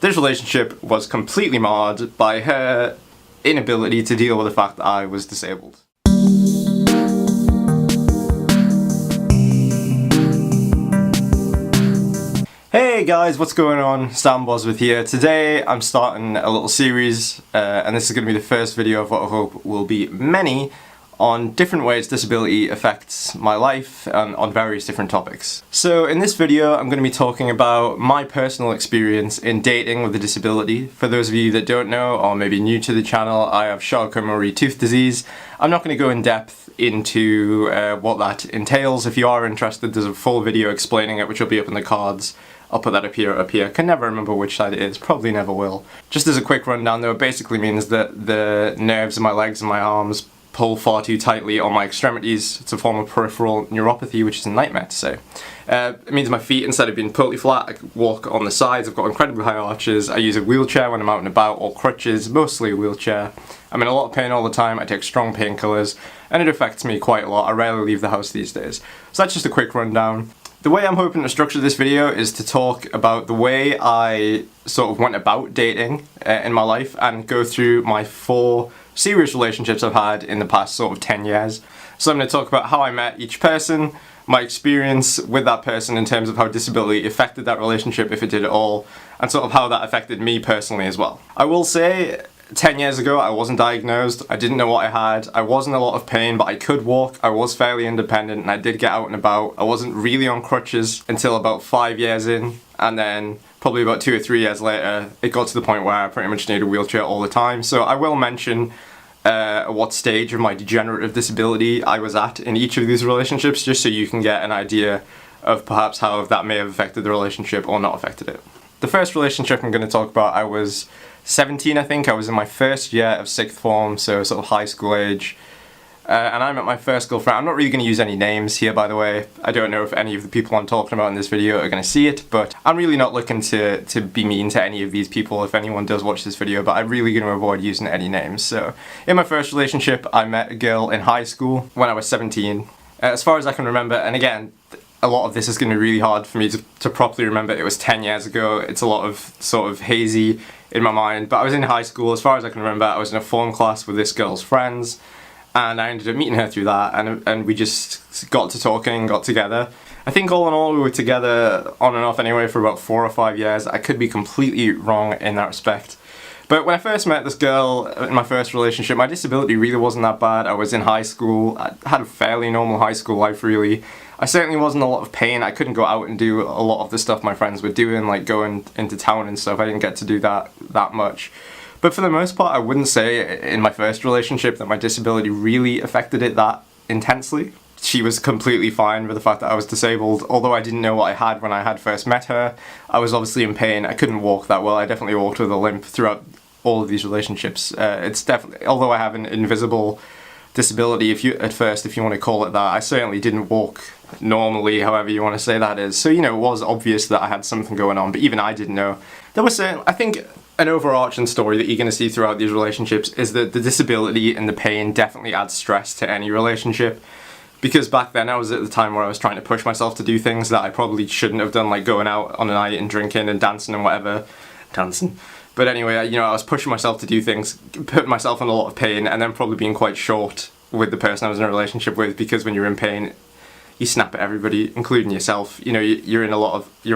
This relationship was completely marred by her inability to deal with the fact that I was disabled. Hey guys, what's going on? Sam Bosworth here. Today I'm starting a little series, and this is going to be the first video of what I hope will be many, on different ways disability affects my life and on various different topics. So in this video I'm going to be talking about my personal experience in dating with a disability. For those of you that don't know or maybe new to the channel, I have Charcot tooth disease. I'm not going to go in depth into what that entails. If you are interested, there's a full video explaining it which will be up in the cards. I'll put that up here. Can never remember which side it is, probably never will. Just as a quick rundown though, it basically means that the nerves in my legs and my arms pull far too tightly on my extremities. It's a form of peripheral neuropathy, which is a nightmare to say. It means my feet, instead of being totally flat, I walk on the sides. I've got incredibly high arches. I use a wheelchair when I'm out and about, or crutches, mostly a wheelchair. I'm in a lot of pain all the time. I take strong painkillers, and it affects me quite a lot. I rarely leave the house these days. So that's just a quick rundown. The way I'm hoping to structure this video is to talk about the way I sort of went about dating in my life and go through my 4 serious relationships I've had in the past sort of 10 years. So I'm going to talk about how I met each person, my experience with that person in terms of how disability affected that relationship, if it did at all, and sort of how that affected me personally as well. I will say, 10 years ago I wasn't diagnosed, I didn't know what I had, I was in a lot of pain, but I could walk, I was fairly independent, and I did get out and about. I wasn't really on crutches until about 5 years in, and then probably about 2 or 3 years later it got to the point where I pretty much need a wheelchair all the time. So I will mention what stage of my degenerative disability I was at in each of these relationships, just so you can get an idea of perhaps how that may have affected the relationship or not affected it. The first relationship I'm going to talk about, I was 17 I think. I was in my first year of 6th form, so sort of high school age. And I met my first girlfriend. I'm not really going to use any names here, by the way. I don't know if any of the people I'm talking about in this video are going to see it, but I'm really not looking to be mean to any of these people if anyone does watch this video, but I'm really going to avoid using any names. So, in my first relationship, I met a girl in high school when I was 17. As far as I can remember, and again, a lot of this is going to be really hard for me to properly remember. It was 10 years ago. It's a lot of sort of hazy in my mind, but I was in high school. As far as I can remember, I was in a form class with this girl's friends, and I ended up meeting her through that, and we just got to talking, got together. I think all in all we were together on and off anyway for about 4 or 5 years. I could be completely wrong in that respect. But when I first met this girl in my first relationship, my disability really wasn't that bad. I was in high school. I had a fairly normal high school life really. I certainly wasn't in a lot of pain. I couldn't go out and do a lot of the stuff my friends were doing, like going into town and stuff. I didn't get to do that much. But for the most part, I wouldn't say in my first relationship that my disability really affected it that intensely. She was completely fine with the fact that I was disabled. Although I didn't know what I had when I had first met her, I was obviously in pain. I couldn't walk that well. I definitely walked with a limp throughout all of these relationships. It's definitely, although I have an invisible disability, if you want to call it that, I certainly didn't walk normally, however you want to say that is. So, you know, it was obvious that I had something going on, but even I didn't know. There was I think an overarching story that you're going to see throughout these relationships is that the disability and the pain definitely adds stress to any relationship. Because back then I was at the time where I was trying to push myself to do things that I probably shouldn't have done, like going out on a night and drinking and dancing and whatever. But anyway, you know, I was pushing myself to do things, putting myself in a lot of pain, and then probably being quite short with the person I was in a relationship with, because when you're in pain, you snap at everybody, including yourself. You know, you're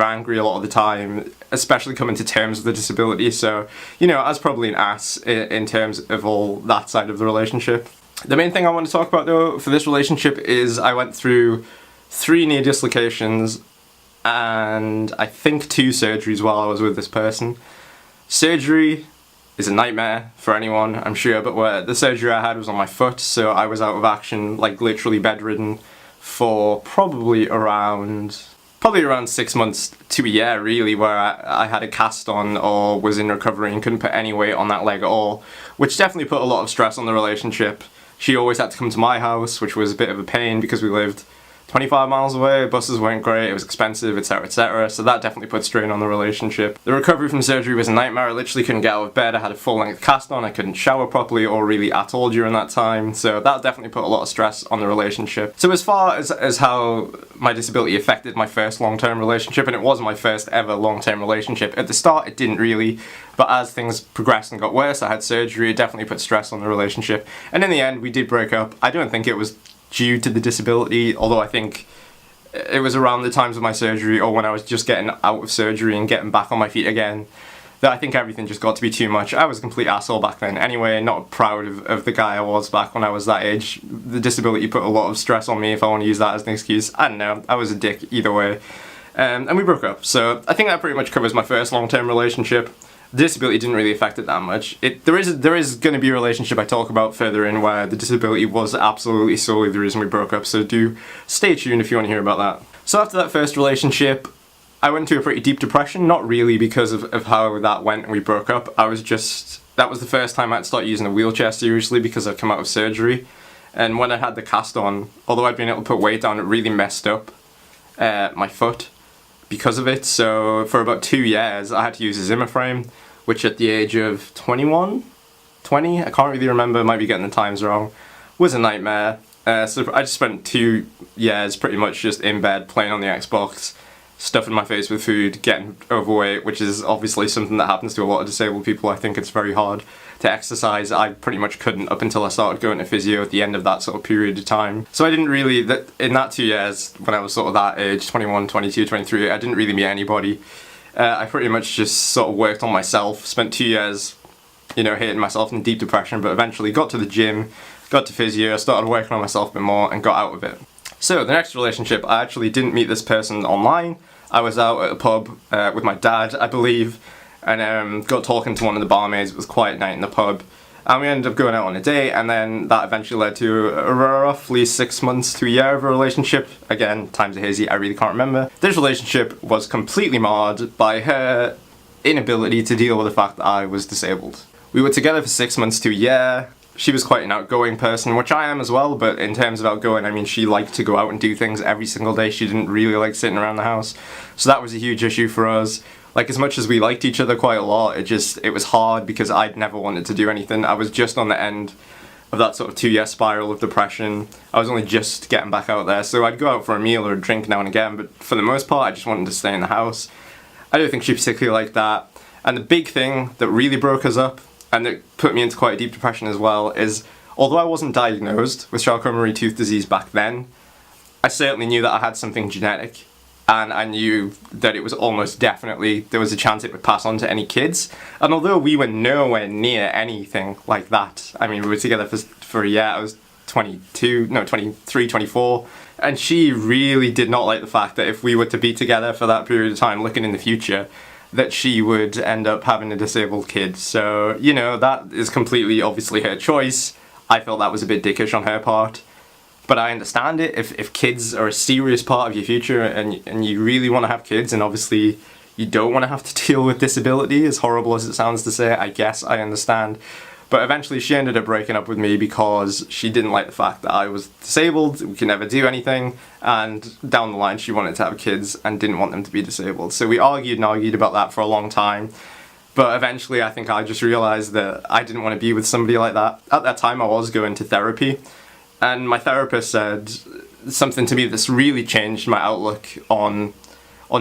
angry a lot of the time, especially coming to terms with the disability. So, you know, I was probably an ass in terms of all that side of the relationship. The main thing I want to talk about though for this relationship is I went through 3 knee dislocations and I think 2 surgeries while I was with this person. Surgery is a nightmare for anyone, I'm sure, but the surgery I had was on my foot, so I was out of action, like literally bedridden, for probably around 6 months to a year really, where I had a cast on or was in recovery and couldn't put any weight on that leg at all, which definitely put a lot of stress on the relationship. She always had to come to my house, which was a bit of a pain because we lived 25 miles away, buses weren't great, it was expensive, etc, etc, so that definitely put strain on the relationship. The recovery from surgery was a nightmare. I literally couldn't get out of bed, I had a full-length cast on, I couldn't shower properly or really at all during that time, so that definitely put a lot of stress on the relationship. So as far as how my disability affected my first long-term relationship, and it was my first ever long-term relationship, at the start it didn't really, but as things progressed and got worse, I had surgery, it definitely put stress on the relationship, and in the end we did break up. I don't think it was due to the disability, although I think it was around the times of my surgery or when I was just getting out of surgery and getting back on my feet again that I think everything just got to be too much. I was a complete asshole back then anyway, not proud of the guy I was back when I was that age. The disability put a lot of stress on me, if I want to use that as an excuse. I don't know, I was a dick either way. And we broke up, so I think that pretty much covers my first long-term relationship. The disability didn't really affect it that much. There is going to be a relationship I talk about further in where the disability was absolutely solely the reason we broke up, so do stay tuned if you want to hear about that. So after that first relationship, I went into a pretty deep depression, not really because of how that went and we broke up. That was the first time I'd start using a wheelchair seriously because I'd come out of surgery. And when I had the cast on, although I'd been able to put weight on, it really messed up my foot because of it. So for about 2 years I had to use a Zimmer frame, which at the age of 20, I can't really remember, might be getting the times wrong, was a nightmare. So I just spent 2 years pretty much just in bed playing on the Xbox, stuffing my face with food, getting overweight, which is obviously something that happens to a lot of disabled people. I think it's very hard to exercise. I pretty much couldn't up until I started going to physio at the end of that sort of period of time. So I didn't really, in that 2 years, when I was sort of that age, 21, 22, 23, I didn't really meet anybody. I pretty much just sort of worked on myself, spent 2 years, you know, hating myself in deep depression, but eventually got to the gym, got to physio, started working on myself a bit more and got out of it. So the next relationship, I actually didn't meet this person online. I was out at a pub with my dad, I believe, and got talking to one of the barmaids. It was a quiet night in the pub, and we ended up going out on a date, and then that eventually led to a roughly 6 months to a year of a relationship. Again, times are hazy, I really can't remember. This relationship was completely marred by her inability to deal with the fact that I was disabled. We were together for 6 months to a year. She was quite an outgoing person, which I am as well, but in terms of outgoing, I mean, she liked to go out and do things every single day. She didn't really like sitting around the house. So that was a huge issue for us. Like, as much as we liked each other quite a lot, it was hard because I'd never wanted to do anything. I was just on the end of that sort of 2-year spiral of depression. I was only just getting back out there, so I'd go out for a meal or a drink now and again, but for the most part, I just wanted to stay in the house. I don't think she particularly liked that. And the big thing that really broke us up, and it put me into quite a deep depression as well, is although I wasn't diagnosed with Charcot-Marie-Tooth disease back then, I certainly knew that I had something genetic, and I knew that it was almost definitely, there was a chance it would pass on to any kids. And although we were nowhere near anything like that, I mean, we were together for a year. I was 23, 24, and she really did not like the fact that if we were to be together for that period of time, looking in the future, that she would end up having a disabled kid. So, you know, that is completely obviously her choice. I felt that was a bit dickish on her part, but I understand it. If kids are a serious part of your future and you really want to have kids, and obviously you don't want to have to deal with disability, as horrible as it sounds to say, I guess I understand. But eventually she ended up breaking up with me because she didn't like the fact that I was disabled, we could never do anything, and down the line she wanted to have kids and didn't want them to be disabled. So we argued and argued about that for a long time, but eventually I think I just realised that I didn't want to be with somebody like that. At that time I was going to therapy, and my therapist said something to me that's really changed my outlook on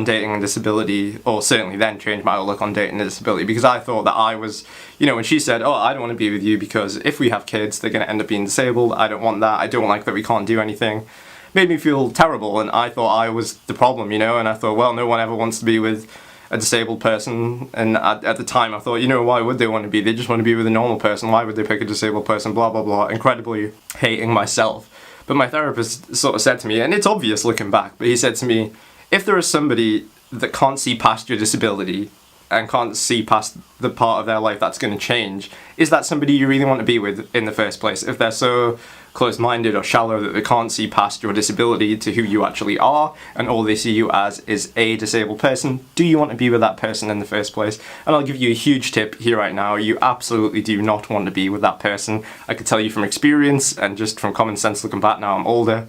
dating and disability, or certainly then changed my outlook on dating and disability, because I thought that I was, you know, when she said, oh, I don't want to be with you because if we have kids they're going to end up being disabled, I don't want that, I don't like that we can't do anything, made me feel terrible, and I thought I was the problem, you know, and I thought, well, no one ever wants to be with a disabled person, and at the time I thought, you know, why would they want to be? They just want to be with a normal person, why would they pick a disabled person, blah blah blah, incredibly hating myself. But my therapist sort of said to me, and it's obvious looking back, but he said to me, if there is somebody that can't see past your disability and can't see past the part of their life that's going to change, is that somebody you really want to be with in the first place? If they're so close-minded or shallow that they can't see past your disability to who you actually are, and all they see you as is a disabled person, do you want to be with that person in the first place? And I'll give you a huge tip here right now, you absolutely do not want to be with that person. I could tell you from experience and just from common sense looking back now, I'm older.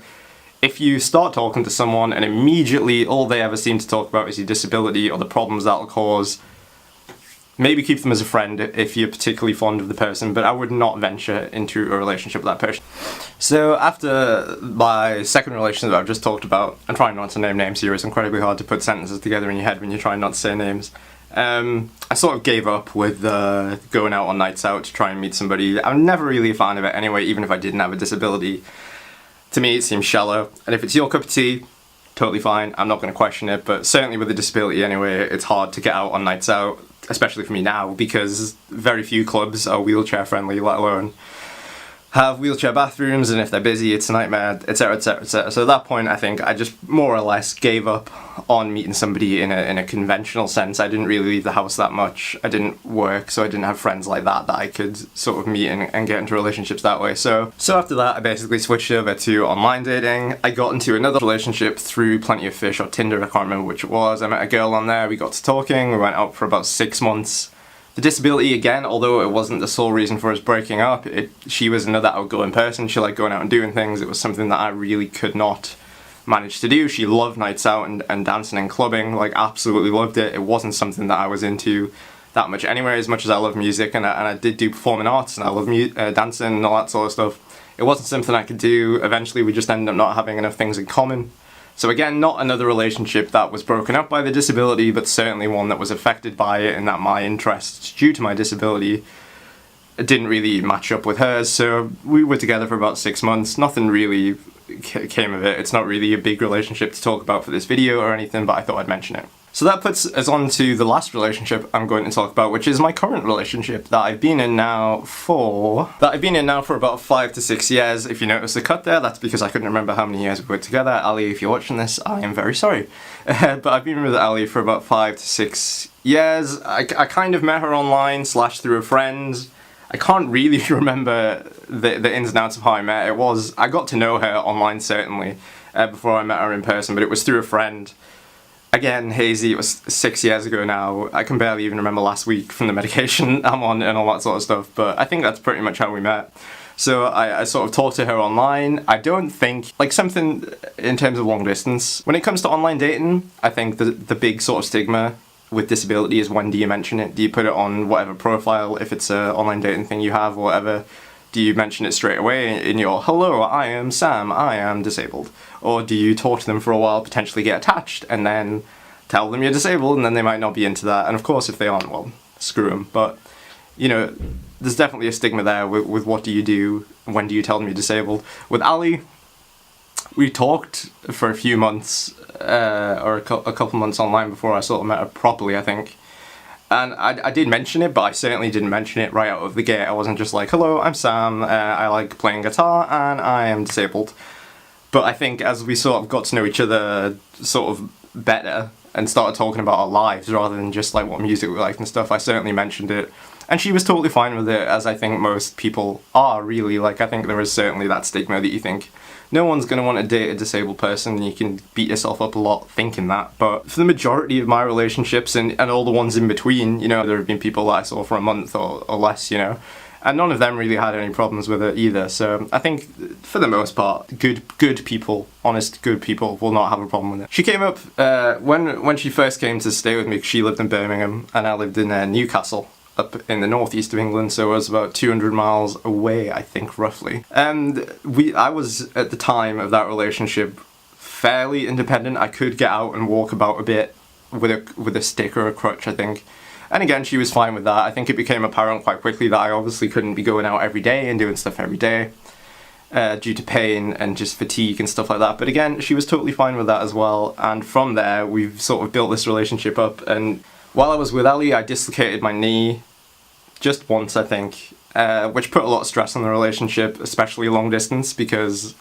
if you start talking to someone and immediately all they ever seem to talk about is your disability or the problems that'll cause, maybe keep them as a friend if you're particularly fond of the person, but I would not venture into a relationship with that person. So after my second relationship that I've just talked about, and trying not to name names here is incredibly hard to put sentences together in your head when you're trying not to say names, I sort of gave up with going out on nights out to try and meet somebody. I'm never really a fan of it anyway, even if I didn't have a disability. To me it seems shallow, and if it's your cup of tea, totally fine, I'm not going to question it, but certainly with a disability anyway, it's hard to get out on nights out, especially for me now, because very few clubs are wheelchair friendly, let alone have wheelchair bathrooms, and if they're busy it's a nightmare, etc, etc, etc. So at that point I think I just more or less gave up on meeting somebody in a conventional sense. I didn't really leave the house that much, I didn't work, so I didn't have friends like that I could sort of meet and get into relationships that way. So after that I basically switched over to online dating. I got into another relationship through Plenty of Fish or Tinder, I can't remember which it was. I met a girl on there, we got to talking, we went out for about 6 months. The disability, again, although it wasn't the sole reason for us breaking up, she was another outgoing person. She liked going out and doing things. It was something that I really could not manage to do. She loved nights out and dancing and clubbing, like absolutely loved it. It wasn't something that I was into that much anyway, as much as I love music and I did do performing arts and I love dancing and all that sort of stuff. It wasn't something I could do. Eventually we just ended up not having enough things in common. So again, not another relationship that was broken up by the disability, but certainly one that was affected by it, and that my interests due to my disability didn't really match up with hers. So we were together for about 6 months. Nothing really came of it. It's not really a big relationship to talk about for this video or anything, but I thought I'd mention it. So that puts us on to the last relationship I'm going to talk about, which is my current relationship that I've been in now for about 5 to 6 years. If you notice the cut there, that's because I couldn't remember how many years we were together. Ali, if you're watching this, I am very sorry. But I've been with Ali for about 5 to 6 years. I kind of met her online / through a friend. I can't really remember the ins and outs of how I met. I got to know her online certainly before I met her in person, but it was through a friend. Again, hazy, it was 6 years ago now. I can barely even remember last week from the medication I'm on and all that sort of stuff, but I think that's pretty much how we met. So I sort of talked to her online. I don't think, like something in terms of long distance, when it comes to online dating, I think the big sort of stigma with disability is when do you mention it? Do you put it on whatever profile, if it's an online dating thing you have or whatever? Do you mention it straight away in your, hello, I am Sam, I am disabled? Or do you talk to them for a while, potentially get attached, and then tell them you're disabled, and then they might not be into that? And of course, if they aren't, well, screw them. But, you know, there's definitely a stigma there with what do you do, when do you tell them you're disabled? With Ali, we talked for a few months, or a couple months online before I sort of met her properly, I think. And I did mention it, but I certainly didn't mention it right out of the gate. I wasn't just like, hello, I'm Sam, I like playing guitar, and I am disabled. But I think as we sort of got to know each other sort of better and started talking about our lives rather than just like what music we liked and stuff, I certainly mentioned it. And she was totally fine with it, as I think most people are, really. Like, I think there is certainly that stigma that you think no one's going to want to date a disabled person, and you can beat yourself up a lot thinking that. But for the majority of my relationships and all the ones in between, you know, there have been people that I saw for a month or less, you know, and none of them really had any problems with it either. So I think for the most part, good people, honest good people will not have a problem with it. She came up when she first came to stay with me. She lived in Birmingham and I lived in Newcastle, up in the northeast of England, so it was about 200 miles away, I think, roughly. And I was, at the time of that relationship, fairly independent. I could get out and walk about a bit with a stick or a crutch, I think. And again, she was fine with that. I think it became apparent quite quickly that I obviously couldn't be going out every day and doing stuff every day due to pain and just fatigue and stuff like that. But again, she was totally fine with that as well. And from there, we've sort of built this relationship up. And while I was with Ali, I dislocated my knee just once, I think, which put a lot of stress on the relationship, especially long distance, because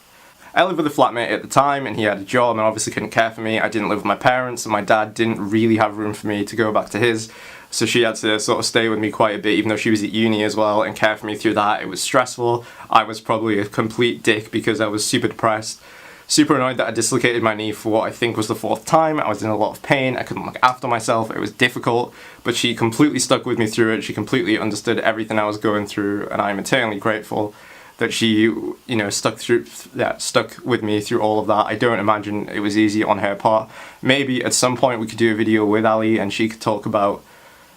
I lived with a flatmate at the time and he had a job and obviously couldn't care for me. I didn't live with my parents and my dad didn't really have room for me to go back to his. So she had to sort of stay with me quite a bit, even though she was at uni as well, and care for me through that. It was stressful. I was probably a complete dick because I was super depressed, super annoyed that I dislocated my knee for what I think was the 4th time. I was in a lot of pain. I couldn't look after myself. It was difficult, but she completely stuck with me through it. She completely understood everything I was going through, and I'm eternally grateful that she, you know, stuck with me through all of that. I don't imagine it was easy on her part. Maybe at some point we could do a video with Ali and she could talk about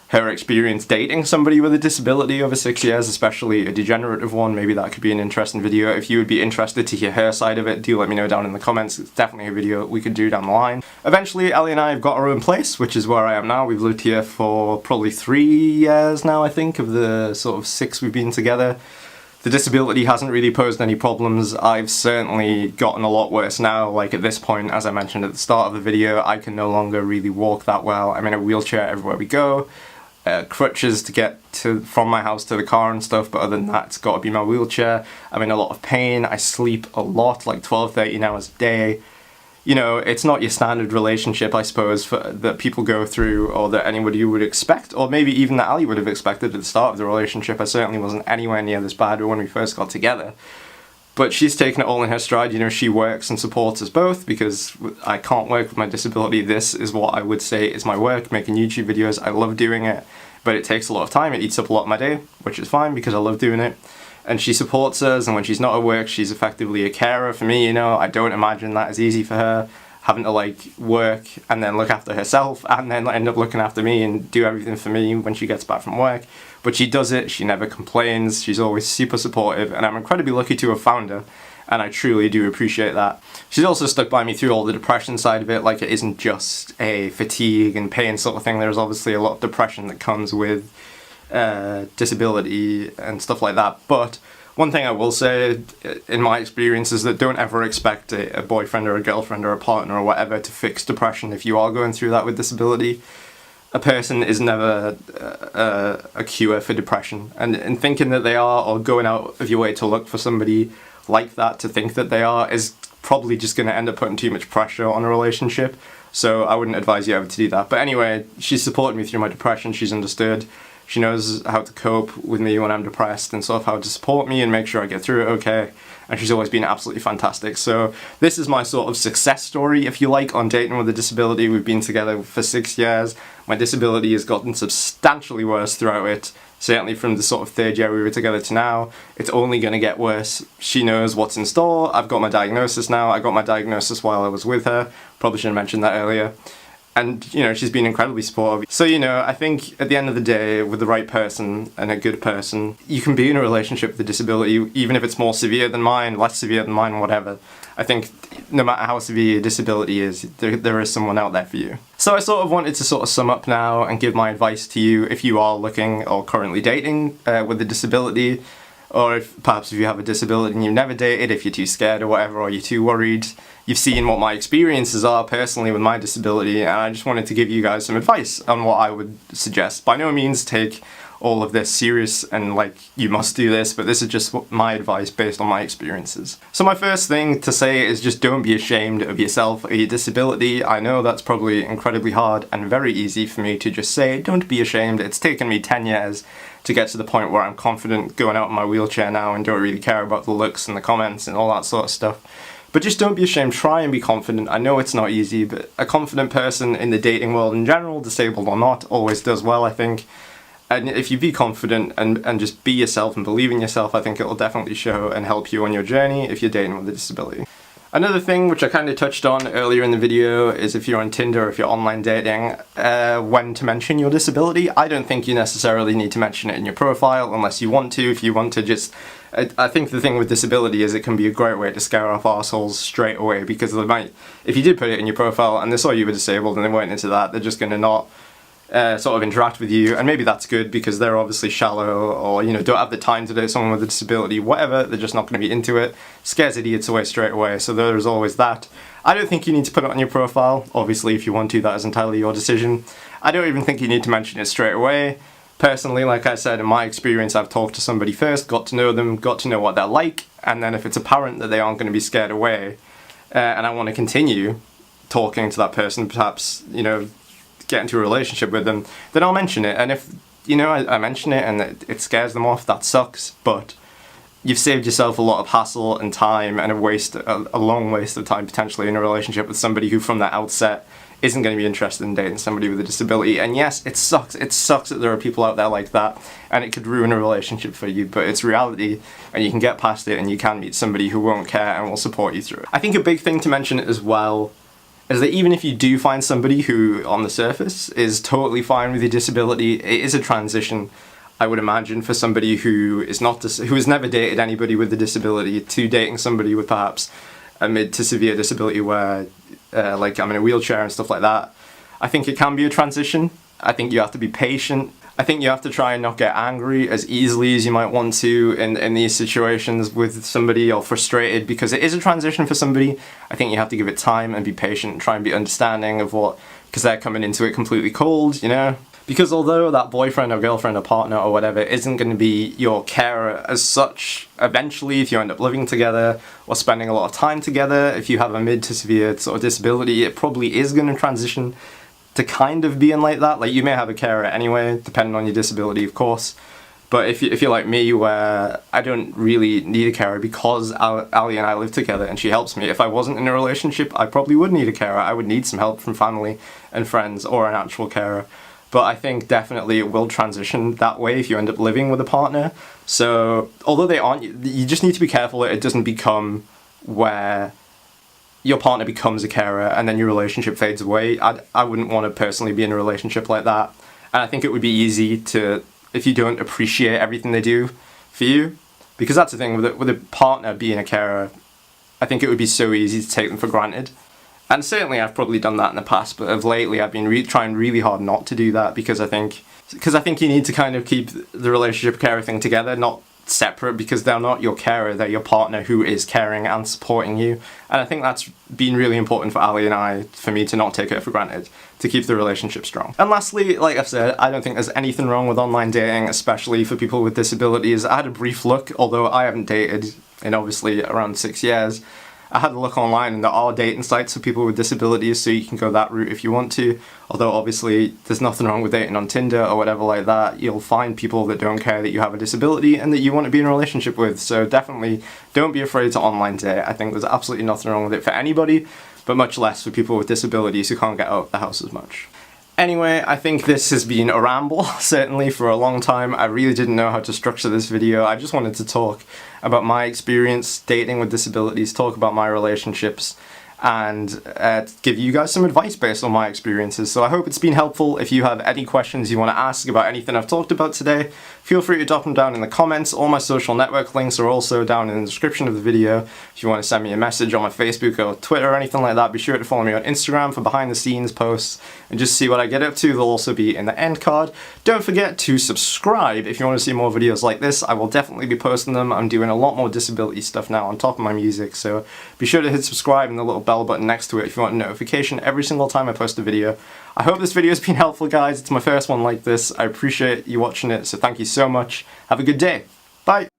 her experience dating somebody with a disability over 6 years, especially a degenerative one. Maybe that could be an interesting video. If you would be interested to hear her side of it, do let me know down in the comments. It's definitely a video we could do down the line. Eventually, Ali and I have got our own place, which is where I am now. We've lived here for probably 3 years now, I think, of the sort of 6 we've been together. The disability hasn't really posed any problems. I've certainly gotten a lot worse now. Like at this point, as I mentioned at the start of the video, I can no longer really walk that well. I'm in a wheelchair everywhere we go. Crutches to get from my house to the car and stuff, but other than that, it's got to be my wheelchair. I'm in a lot of pain. I sleep a lot, like 12, 13 hours a day. You know, it's not your standard relationship, I suppose, that people go through, or that anybody would expect, or maybe even that Ali would have expected at the start of the relationship. I certainly wasn't anywhere near this bad when we first got together. But she's taken it all in her stride. You know, she works and supports us both because I can't work with my disability. This is what I would say is my work, making YouTube videos. I love doing it, but it takes a lot of time. It eats up a lot of my day, which is fine because I love doing it. And she supports us, and when she's not at work, she's effectively a carer for me, you know. I don't imagine that is easy for her, having to like work and then look after herself and then end up looking after me and do everything for me when she gets back from work. But she does it, she never complains, she's always super supportive, and I'm incredibly lucky to have found her, and I truly do appreciate that. She's also stuck by me through all the depression side of it. Like, it isn't just a fatigue and pain sort of thing. There's obviously a lot of depression that comes with disability and stuff like that. But one thing I will say, in my experience, is that don't ever expect a boyfriend or a girlfriend or a partner or whatever to fix depression if you are going through that with disability. A person is never a cure for depression, and thinking that they are, or going out of your way to look for somebody like that to think that they are, is probably just going to end up putting too much pressure on a relationship. So I wouldn't advise you ever to do that. But anyway, she's supported me through my depression. She's understood. She knows how to cope with me when I'm depressed and sort of how to support me and make sure I get through it okay. And she's always been absolutely fantastic. So this is my sort of success story, if you like, on dating with a disability. We've been together for 6 years. My disability has gotten substantially worse throughout it. Certainly from the sort of 3rd year we were together to now. It's only going to get worse. She knows what's in store. I've got my diagnosis now. I got my diagnosis while I was with her. Probably should have mentioned that earlier. And, you know, she's been incredibly supportive. So, you know, I think at the end of the day, with the right person and a good person, you can be in a relationship with a disability, even if it's more severe than mine, less severe than mine, whatever. I think no matter how severe your disability is, there is someone out there for you. So I sort of wanted to sort of sum up now and give my advice to you if you are looking or currently dating with a disability, or perhaps if you have a disability and you've never dated, if you're too scared or whatever, or you're too worried. You've seen what my experiences are personally with my disability, and I just wanted to give you guys some advice on what I would suggest. By no means take all of this serious and like you must do this, but this is just my advice based on my experiences. So my first thing to say is just don't be ashamed of yourself or your disability. I know that's probably incredibly hard and very easy for me to just say, don't be ashamed. It's taken me 10 years to get to the point where I'm confident going out in my wheelchair now and don't really care about the looks and the comments and all that sort of stuff. But just don't be ashamed, try and be confident. I know it's not easy, but a confident person in the dating world in general, disabled or not, always does well, I think. And if you be confident and just be yourself and believe in yourself, I think it will definitely show and help you on your journey if you're dating with a disability. Another thing which I kind of touched on earlier in the video is if you're on Tinder or if you're online dating, when to mention your disability. I don't think you necessarily need to mention it in your profile unless you want to. If you want to just... I think the thing with disability is it can be a great way to scare off arseholes straight away, because they might, if you did put it in your profile and they saw you were disabled and they weren't into that, they're just going to not sort of interact with you, and maybe that's good because they're obviously shallow or, you know, don't have the time to date someone with a disability, whatever, they're just not going to be into it. Scares idiots away straight away, so there's always that. I don't think you need to put it on your profile. Obviously, if you want to, that is entirely your decision. I don't even think you need to mention it straight away. Personally, like I said, in my experience, I've talked to somebody first, got to know them, got to know what they're like, and then if it's apparent that they aren't going to be scared away, and I want to continue talking to that person, perhaps, you know, get into a relationship with them, then I'll mention it. And if, you know, I mention it and it scares them off, that sucks, but you've saved yourself a lot of hassle and time and a long waste of time potentially in a relationship with somebody who from the outset isn't going to be interested in dating somebody with a disability. And yes, it sucks that there are people out there like that, and it could ruin a relationship for you, but it's reality, and you can get past it, and you can meet somebody who won't care and will support you through it. I think a big thing to mention as well is that even if you do find somebody who, on the surface, is totally fine with your disability, it is a transition, I would imagine, for somebody who is not who has never dated anybody with a disability to dating somebody with perhaps a mid to severe disability where, like, I'm in a wheelchair and stuff like that. I think it can be a transition. I think you have to be patient. I think you have to try and not get angry as easily as you might want to in these situations with somebody, or frustrated, because it is a transition for somebody. I think you have to give it time and be patient and try and be understanding of because they're coming into it completely cold, you know? Because although that boyfriend or girlfriend or partner or whatever isn't going to be your carer as such, eventually if you end up living together or spending a lot of time together, if you have a mid to severe sort of disability, it probably is going to transition to kind of being like that. Like, you may have a carer anyway, depending on your disability, of course. But if you're like me, where I don't really need a carer because Ali and I live together and she helps me. If I wasn't in a relationship, I probably would need a carer. I would need some help from family and friends or an actual carer. But I think definitely it will transition that way if you end up living with a partner. So, although they aren't, you just need to be careful that it doesn't become where your partner becomes a carer and then your relationship fades away. I wouldn't want to personally be in a relationship like that. And I think it would be easy to, if you don't appreciate everything they do for you, because that's the thing, with a partner being a carer, I think it would be so easy to take them for granted. And certainly I've probably done that in the past, but of lately I've been trying really hard not to do that, because I think you need to kind of keep the relationship carer thing together, not separate, because they're not your carer, they're your partner who is caring and supporting you. And I think that's been really important for Ali and I, for me to not take it for granted, to keep the relationship strong. And lastly, like I've said, I don't think there's anything wrong with online dating, especially for people with disabilities. I had a brief look, although I haven't dated in obviously around 6 years. I had a look online and there are dating sites for people with disabilities, so you can go that route if you want to. Although obviously there's nothing wrong with dating on Tinder or whatever like that. You'll find people that don't care that you have a disability and that you want to be in a relationship with. So definitely don't be afraid to online date. I think there's absolutely nothing wrong with it for anybody, but much less for people with disabilities who can't get out of the house as much. Anyway, I think this has been a ramble, certainly, for a long time. I really didn't know how to structure this video. I just wanted to talk about my experience dating with disabilities, talk about my relationships, and give you guys some advice based on my experiences. So I hope it's been helpful. If you have any questions you want to ask about anything I've talked about today, feel free to drop them down in the comments. All my social network links are also down in the description of the video. If you want to send me a message on my Facebook or Twitter or anything like that, be sure to follow me on Instagram for behind the scenes posts and just see what I get up to. They'll also be in the end card. Don't forget to subscribe if you want to see more videos like this. I will definitely be posting them. I'm doing a lot more disability stuff now on top of my music, so be sure to hit subscribe and the little bell button next to it if you want a notification every single time I post a video. I hope this video has been helpful, guys. It's my first one like this. I appreciate you watching it, so thank you so much. Have a good day. Bye!